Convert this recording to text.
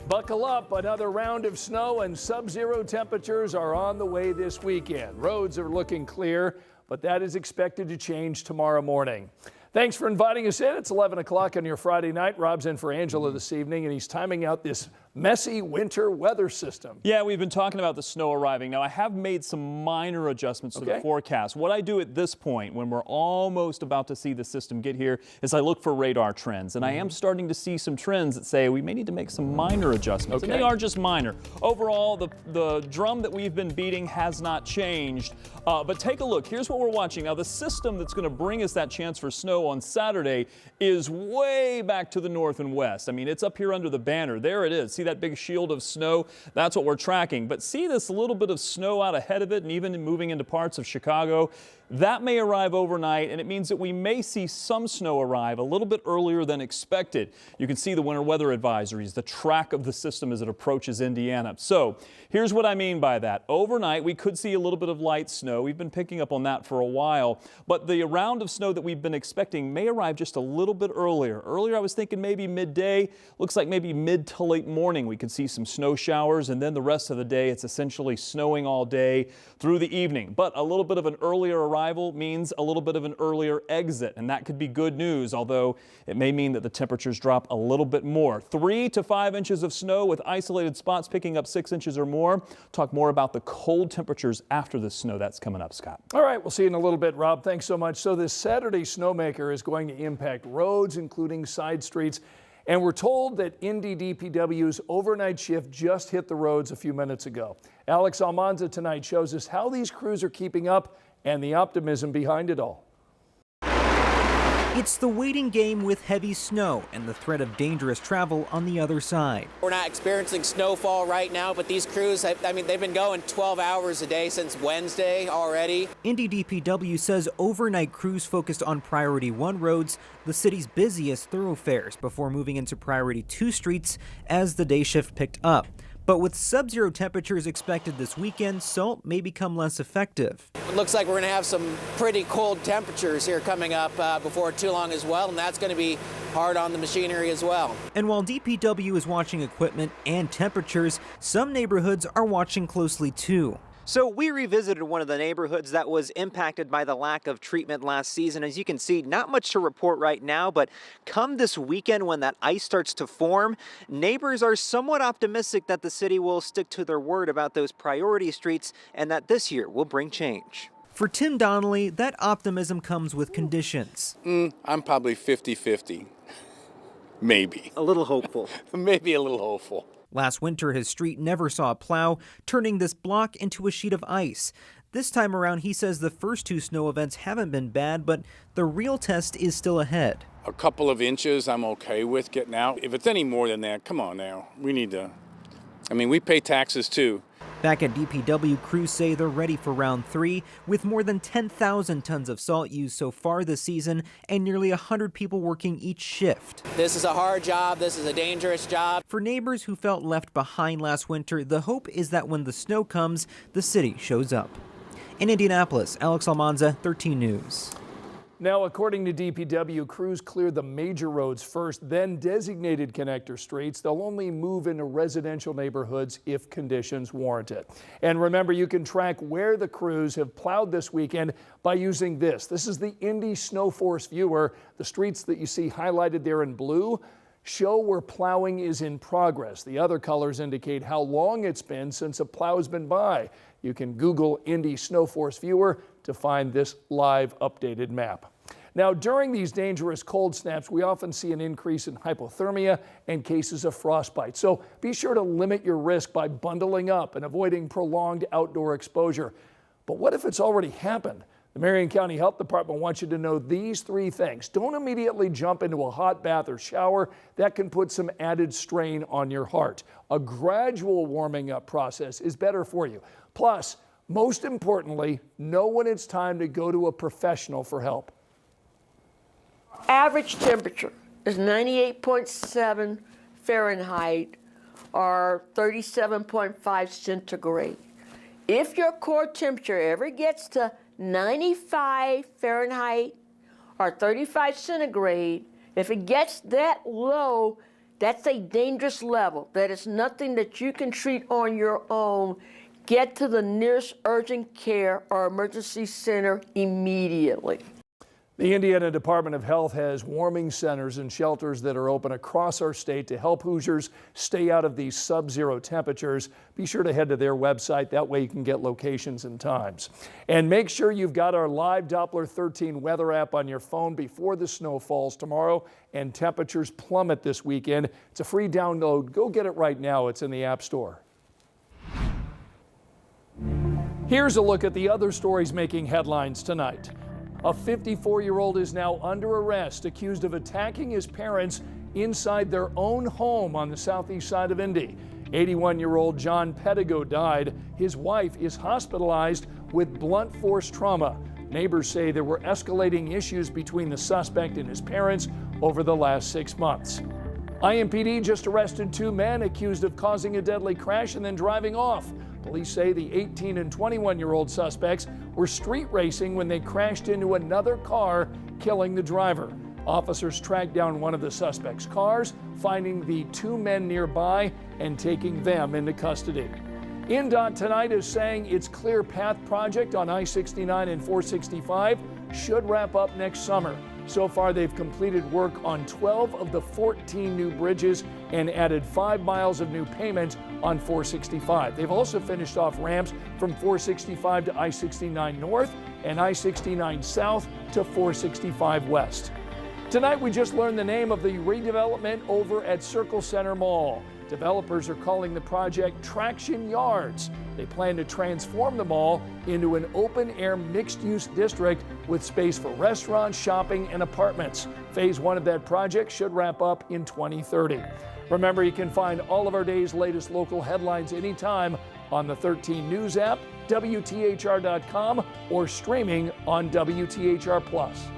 Buckle up, another round of snow and sub-zero temperatures are on the way this weekend. Roads are looking clear, but that is expected to change tomorrow morning. Thanks for inviting us in. It's 11 o'clock on your Friday night. Rob's in for Angela this evening, and he's timing out this messy winter weather system. Yeah, we've been talking about the snow arriving. Now, I have made some minor adjustments to the forecast. What I do at this point, when we're almost about to see the system get here, is I look for radar trends. And I am starting to see some trends that say we may need to make some minor adjustments. And they are just minor. Overall, the drum that we've been beating has not changed. But take a look. Here's what we're watching. Now, the system that's going to bring us that chance for snow on Saturday is way back to the north and west. I mean, it's up here under the banner. There it is. See that big shield of snow? That's what we're tracking. But see this little bit of snow out ahead of it and even moving into parts of Chicago? That may arrive overnight, and it means that we may see some snow arrive a little bit earlier than expected. You can see the winter weather advisories, the track of the system as it approaches Indiana. So here's what I mean by that. Overnight, we could see a little bit of light snow. We've been picking up on that for a while, but the round of snow that we've been expecting may arrive just a little bit earlier. Earlier, I was thinking maybe midday. Looks like maybe mid to late morning we could see some snow showers, and then the rest of the day it's essentially snowing all day through the evening. But a little bit of an earlier arrival means a little bit of an earlier exit, and that could be good news, although it may mean that the temperatures drop a little bit more. 3 to 5 inches of snow with isolated spots picking up 6 inches or more. Talk more about the cold temperatures after the snow. That's coming up, Scott. All right, we'll see you in a little bit, Rob. Thanks so much. So this Saturday snowmaker is going to impact roads, including side streets. And we're told that Indy DPW's overnight shift just hit the roads a few minutes ago. Alex Almanza tonight shows us how these crews are keeping up and the optimism behind it all. It's the waiting game with heavy snow and the threat of dangerous travel on the other side. We're not experiencing snowfall right now, but these crews, I mean, they've been going 12 hours a day since Wednesday already. Indy DPW says overnight crews focused on Priority 1 roads, the city's busiest thoroughfares, before moving into Priority 2 streets as the day shift picked up. But with sub-zero temperatures expected this weekend, salt may become less effective. It looks like we're going to have some pretty cold temperatures here coming up before too long as well, and that's going to be hard on the machinery as well. And while DPW is watching equipment and temperatures, some neighborhoods are watching closely too. So we revisited one of the neighborhoods that was impacted by the lack of treatment last season. As you can see, not much to report right now, but come this weekend when that ice starts to form, neighbors are somewhat optimistic that the city will stick to their word about those priority streets and that this year will bring change. For Tim Donnelly, that optimism comes with conditions. I'm probably 50-50. Maybe. A little hopeful. Maybe a little hopeful. Last winter, his street never saw a plow, turning this block into a sheet of ice. This time around, he says the first 2 snow events haven't been bad, but the real test is still ahead. A couple of inches I'm okay with getting out. If it's any more than that, come on now. We need to, we pay taxes too. Back at DPW, crews say they're ready for round 3, with more than 10,000 tons of salt used so far this season and nearly 100 people working each shift. This is a hard job. This is a dangerous job. For neighbors who felt left behind last winter, the hope is that when the snow comes, the city shows up. In Indianapolis, Alex Almanza, 13 News. Now, according to DPW, crews clear the major roads first, then designated connector streets. They'll only move into residential neighborhoods if conditions warrant it. And remember, you can track where the crews have plowed this weekend by using this. This is the Indy Snow Force Viewer. The streets that you see highlighted there in blue show where plowing is in progress. The other colors indicate how long it's been since a plow has been by. You can Google Indy Snow Force Viewer to find this live updated map. Now, during these dangerous cold snaps, we often see an increase in hypothermia and cases of frostbite. So be sure to limit your risk by bundling up and avoiding prolonged outdoor exposure. But what if it's already happened? The Marion County Health Department wants you to know these 3 things. Don't immediately jump into a hot bath or shower. That can put some added strain on your heart. A gradual warming up process is better for you. Plus, most importantly, know when it's time to go to a professional for help. Average temperature is 98.7 Fahrenheit or 37.5 centigrade. If your core temperature ever gets to 95 Fahrenheit or 35 centigrade, if it gets that low, That's a dangerous level. That is nothing that you can treat on your own. Get to the nearest urgent care or emergency center immediately. The Indiana Department of Health has warming centers and shelters that are open across our state to help Hoosiers stay out of these sub-zero temperatures. Be sure to head to their website. That way you can get locations and times. And make sure you've got our live Doppler 13 weather app on your phone before the snow falls tomorrow and temperatures plummet this weekend. It's a free download. Go get it right now. It's in the App Store. Here's a look at the other stories making headlines tonight. A 54-year-old is now under arrest, accused of attacking his parents inside their own home on the southeast side of Indy. 81-year-old John Pedigo died. His wife is hospitalized with blunt force trauma. Neighbors say there were escalating issues between the suspect and his parents over the last 6 months. IMPD just arrested 2 men accused of causing a deadly crash and then driving off. Police say the 18 and 21-year-old suspects were street racing when they crashed into another car, killing the driver. Officers tracked down one of the suspects' cars, finding the 2 men nearby and taking them into custody. INDOT tonight is saying its Clear Path project on I-69 and 465 should wrap up next summer. So far, they've completed work on 12 of the 14 new bridges and added 5 miles of new pavement on 465. They've also finished off ramps from 465 to I-69 North and I-69 South to 465 West. Tonight, we just learned the name of the redevelopment over at Circle Center Mall. Developers are calling the project Traction Yards. They plan to transform the mall into an open-air mixed-use district with space for restaurants, shopping, and apartments. Phase 1 of that project should wrap up in 2030. Remember, you can find all of our day's latest local headlines anytime on the 13 News app, WTHR.com, or streaming on WTHR Plus.